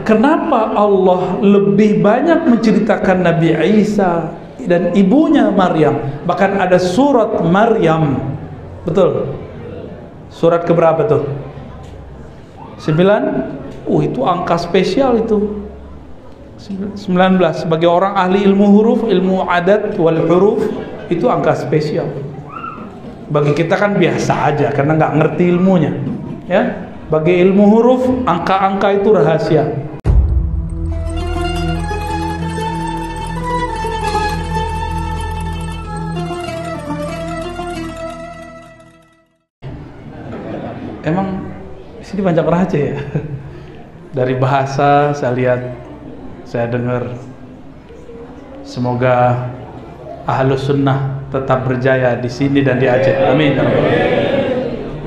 Kenapa Allah lebih banyak menceritakan Nabi Isa dan ibunya Maryam? Bahkan ada surat Maryam. Betul? Surat keberapa tuh? 9? Itu angka spesial itu. 19. Bagi orang ahli ilmu huruf, ilmu adat wal huruf, itu angka spesial. Bagi kita kan biasa aja karena nggak ngerti ilmunya, ya. Bagi ilmu huruf, angka-angka itu rahasia. Emang di sini banyak rahasia ya. Dari bahasa saya lihat, saya dengar. Semoga Ahlus Sunnah tetap berjaya di sini dan di Aceh. Amin.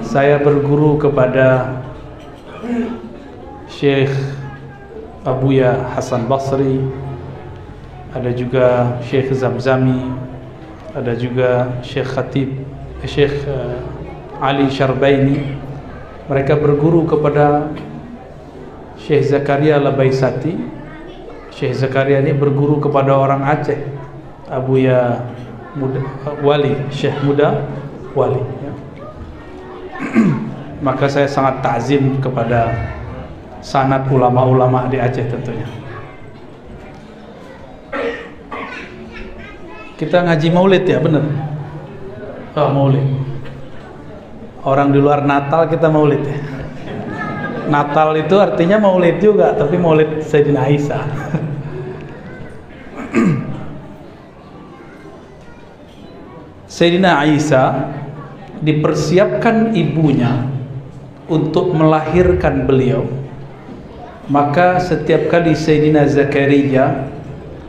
Saya berguru kepada Syekh Abuya Hasan Basri, ada juga Syekh Zamzami, ada juga Syekh Khatib, Syekh Ali Syarbaini. Mereka berguru kepada Syekh Zakaria Labaisati. Syekh Zakaria ini berguru kepada orang Aceh, Abuya Muda Wali, Syekh Muda Wali, ya. Maka saya sangat takzim kepada sanad ulama-ulama di Aceh tentunya. Kita ngaji maulid ya, benar? Oh, maulid. Orang di luar Natal kita maulid ya. Natal itu artinya maulid juga, tapi maulid Sayyidina Isa. Sayyidina Isa dipersiapkan ibunya untuk melahirkan beliau. Maka setiap kali Sayyidina Zakaria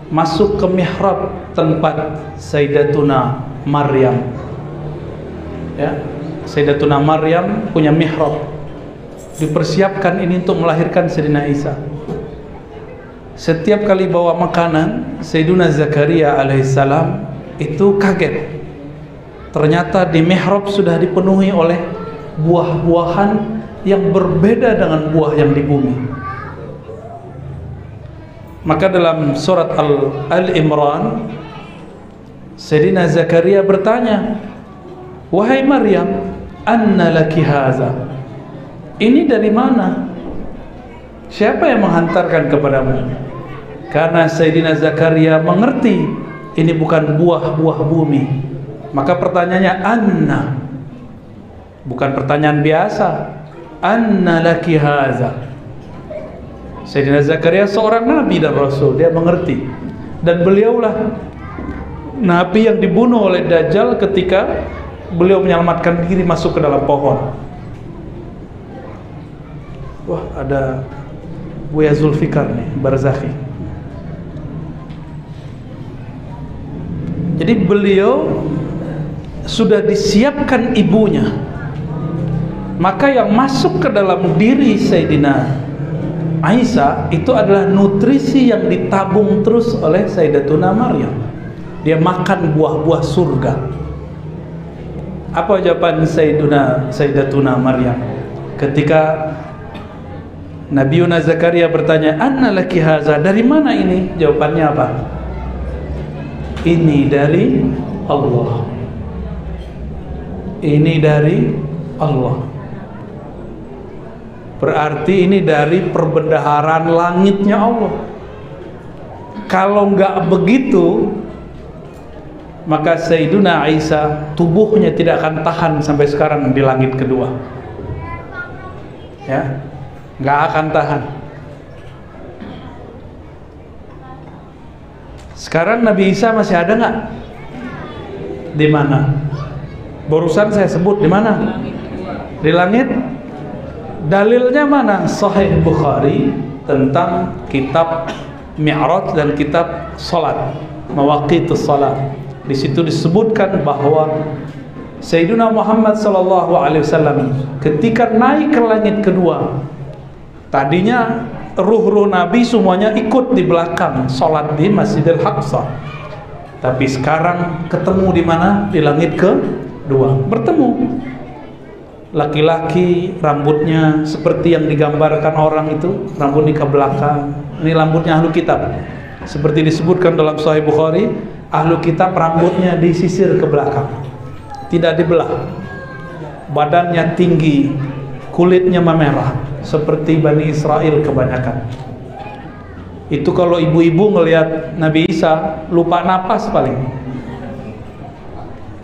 masuk ke mihrab tempat Sayyidatuna Maryam, ya, Sayyidatuna Maryam punya mihrab, dipersiapkan ini untuk melahirkan Sayyidina Isa. Setiap kali bawa makanan, Sayyidina Zakaria alaihissalam itu kaget. Ternyata di mihrab sudah dipenuhi oleh buah-buahan yang berbeda dengan buah yang di bumi. Maka dalam surat Al-Imran, Sayyidina Zakaria bertanya, "Wahai Maryam, anna laki haza?" Ini dari mana? Siapa yang menghantarkan kepadamu? Karena Sayyidina Zakaria mengerti ini bukan buah-buah bumi. Maka pertanyaannya anna, bukan pertanyaan biasa. Anna laki haza? Sayyidina Zakaria seorang nabi dan rasul, dia mengerti. Dan beliaulah nabi yang dibunuh oleh Dajjal ketika beliau menyelamatkan diri masuk ke dalam pohon. Wah, ada Buya Zulfikar nih, Barzakhi. Jadi beliau sudah disiapkan ibunya. Maka yang masuk ke dalam diri Sayyidina Isa itu adalah nutrisi yang ditabung terus oleh Sayyidatuna Maryam. Dia makan buah-buah surga. Apa jawaban Sayyidatuna Maryam ketika Nabiuna Zakaria bertanya, "Anna laki haza?" Dari mana ini? Jawabannya apa? Ini dari Allah. Ini dari Allah. Berarti ini dari perbendaharaan langitnya Allah. Kalau nggak begitu, maka Sayyiduna Isa tubuhnya tidak akan tahan sampai sekarang di langit kedua. Ya, nggak akan tahan. Sekarang Nabi Isa masih ada nggak? Di mana? Barusan saya sebut di mana? Di langit. Dalilnya mana? Sahih Bukhari tentang kitab Mi'raj dan kitab salat, mawaqitus salat. Di situ disebutkan bahwa Sayyidina Muhammad sallallahu alaihi wasallam ketika naik ke langit kedua, tadinya ruh-ruh Nabi semuanya ikut di belakang salat di Masjidil Aqsa. Tapi sekarang ketemu di mana? Di langit kedua. Bertemu. laki-laki rambutnya seperti yang digambarkan orang itu, rambutnya ke belakang. Ini rambutnya ahlu kitab. Seperti disebutkan dalam Sahih Bukhari, ahlu kitab rambutnya disisir ke belakang, tidak dibelah. Badannya tinggi, kulitnya memerah, seperti Bani Israel kebanyakan. Itu kalau ibu-ibu ngelihat Nabi Isa lupa napas paling.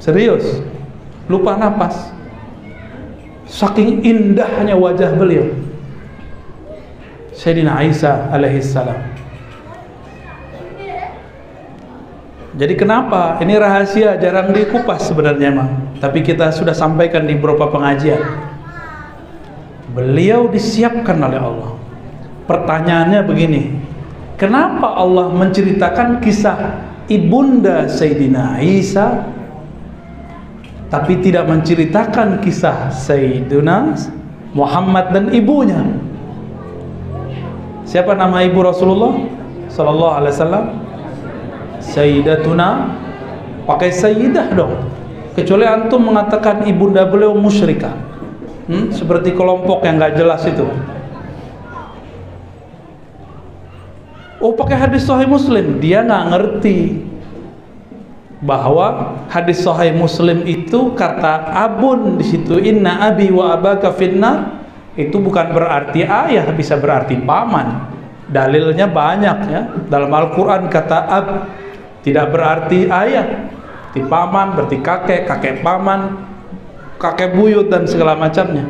Serius, lupa napas. Saking indahnya wajah beliau, Sayyidina Isa alaihissalam. Jadi kenapa? Ini rahasia, jarang dikupas sebenarnya emang. Tapi kita sudah sampaikan di beberapa pengajian. Beliau disiapkan oleh Allah. Pertanyaannya begini, kenapa Allah menceritakan kisah ibunda Sayyidina Isa tapi tidak menceritakan kisah Sayyidina Muhammad dan ibunya? Siapa nama ibu Rasulullah sallallahu alaihi wasallam? Sayyidatuna. Pakai sayyidah dong, kecuali antum mengatakan ibunda beliau musyrikah, seperti kelompok yang gak jelas itu. Oh, pakai hadis Sahih Muslim. Dia nggak ngerti bahwa hadis Sahih Muslim itu kata abun di situ, inna abi wa abaka finnar, itu bukan berarti ayah, bisa berarti paman. Dalilnya banyak ya. Dalam Al-Quran kata ab tidak berarti ayah, di paman berarti kakek, kakek paman, kakek buyut dan segala macamnya.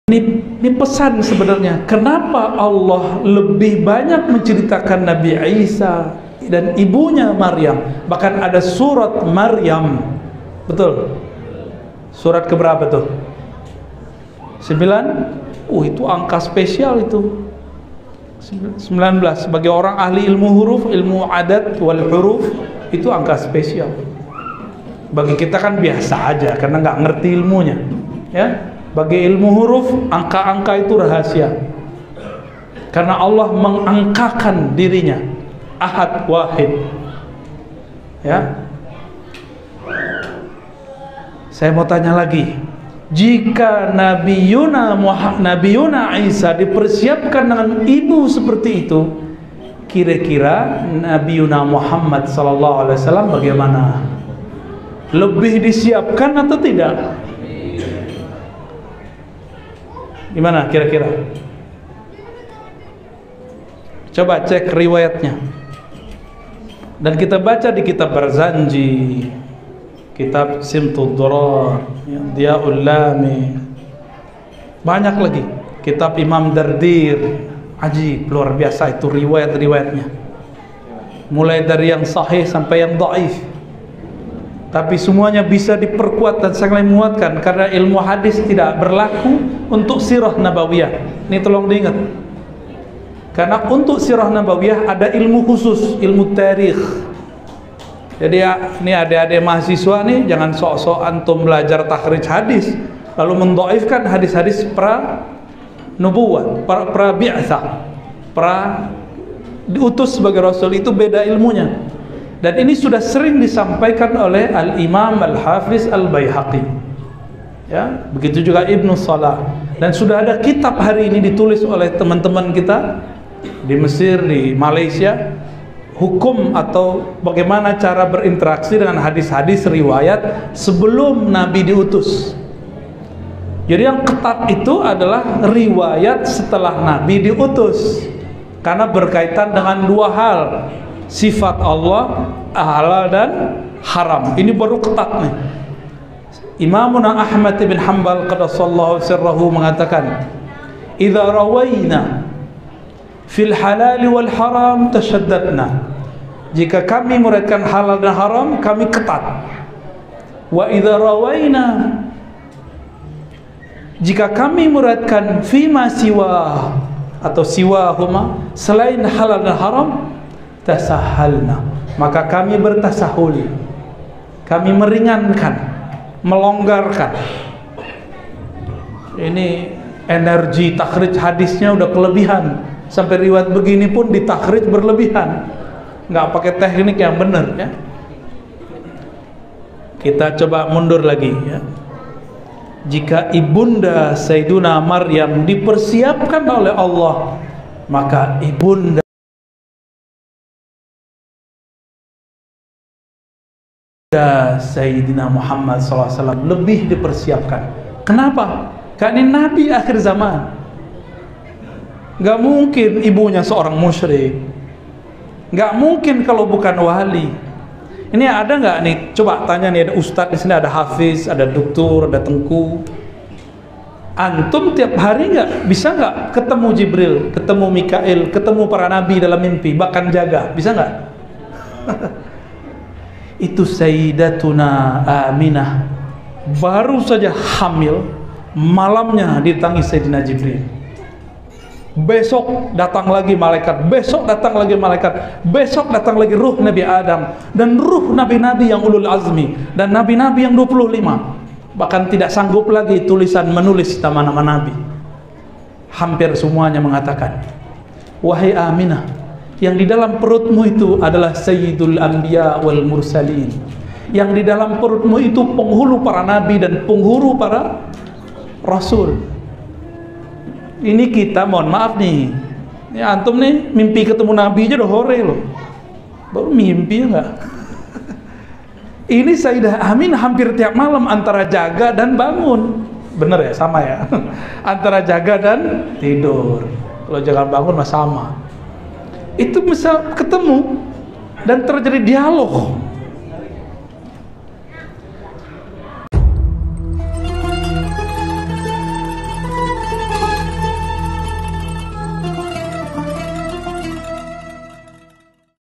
Ini pesan sebenarnya. Kenapa Allah lebih banyak menceritakan Nabi Isa dan ibunya Maryam? Bahkan ada surat Maryam. Betul? Surat keberapa tuh? 9? Itu angka spesial itu. 19. Bagi orang ahli ilmu huruf, ilmu adat wal huruf, itu angka spesial. Bagi kita kan biasa aja karena nggak ngerti ilmunya, ya. Bagi ilmu huruf, angka-angka itu rahasia. Karena Allah mengangkakan dirinya Ahad Wahid. Ya. Saya mau tanya lagi. Jika Nabiyuna Isa dipersiapkan dengan ibu seperti itu, kira-kira Nabiyuna Muhammad sallallahu alaihi wasallam bagaimana? Lebih disiapkan atau tidak? Gimana kira-kira? Coba cek riwayatnya. Dan kita baca di kitab Barzanji, kitab Simtud Durar, Diyaul Lami, banyak lagi. Kitab Imam Dardir, ajib, luar biasa itu riwayat-riwayatnya. Mulai dari yang sahih sampai yang dhaif. Tapi semuanya bisa diperkuat dan sangat menguatkan karena ilmu hadis tidak berlaku untuk sirah nabawiyah. Ini tolong diingat. Karena untuk sirah nabawiyah ada ilmu khusus, ilmu tarikh. Jadi ya, ini adik-adik mahasiswa nih, jangan sok-sok antum belajar takhrij hadis lalu mendhaifkan hadis-hadis pra nubuwah, pra bi'tsah, pra diutus sebagai rasul. Itu beda ilmunya. Dan ini sudah sering disampaikan oleh Al-Imam Al-Hafiz Al-Baihaqi, ya, begitu juga Ibnu Salah. Dan sudah ada kitab hari ini ditulis oleh teman-teman kita di Mesir, di Malaysia, hukum atau bagaimana cara berinteraksi dengan hadis-hadis riwayat sebelum Nabi diutus. Jadi yang ketat itu adalah riwayat setelah Nabi diutus, karena berkaitan dengan dua hal, sifat Allah, halal dan haram. Ini baru ketat nih. Imamuna Ahmad bin Hanbal qaddasallahu sirrahu mengatakan, "Idza rawayna fil halal wal haram tashaddadna." Jika kami meriwayatkan halal dan haram, kami ketat. Wa idza rawayna, jika kami meriwayatkan fima siwa atau siwahuma, selain halal dan haram, tasahalna, maka kami bertasahul, kami meringankan, melonggarkan. Ini energi takhrij hadisnya udah kelebihan, sampai riwayat begini pun ditakhrij berlebihan, nggak pakai teknik yang benar, ya. Kita coba mundur lagi ya. Jika ibunda Sayyiduna Maryam dipersiapkan oleh Allah, maka ibunda Sayyidina Muhammad SAW lebih dipersiapkan. Kenapa? Karena ini Nabi akhir zaman. Gak mungkin ibunya seorang musyrik. Gak mungkin kalau bukan wali. Ini ada nggak nih? Coba tanya nih, ada ustadz di sini, ada hafiz, ada doktor, ada tengku. Antum tiap hari bisa nggak ketemu Jibril, ketemu Mikail, ketemu para nabi dalam mimpi, bahkan jaga, bisa nggak? Itu Sayyidatuna Aminah baru saja hamil, malamnya didatangi Sayyidina Jibril. Besok datang lagi malaikat, besok datang lagi malaikat, besok datang lagi ruh Nabi Adam dan ruh nabi-nabi yang ulul azmi dan nabi-nabi yang 25. Bahkan tidak sanggup lagi tulisan menulis nama-nama nabi. Hampir semuanya mengatakan, wahai Aminah, yang di dalam perutmu itu adalah Sayyidul Anbiya wal Mursalin. Yang di dalam perutmu itu penghulu para nabi dan penghulu para rasul. Ini kita, mohon maaf nih, ya antum nih mimpi ketemu Nabi aja udah hore loh, baru mimpi ya nggak? Ini Sayyidah Amin hampir tiap malam antara jaga dan bangun, bener ya, sama ya, antara jaga dan tidur. Kalau jaga bangun mah sama. Itu bisa ketemu dan terjadi dialog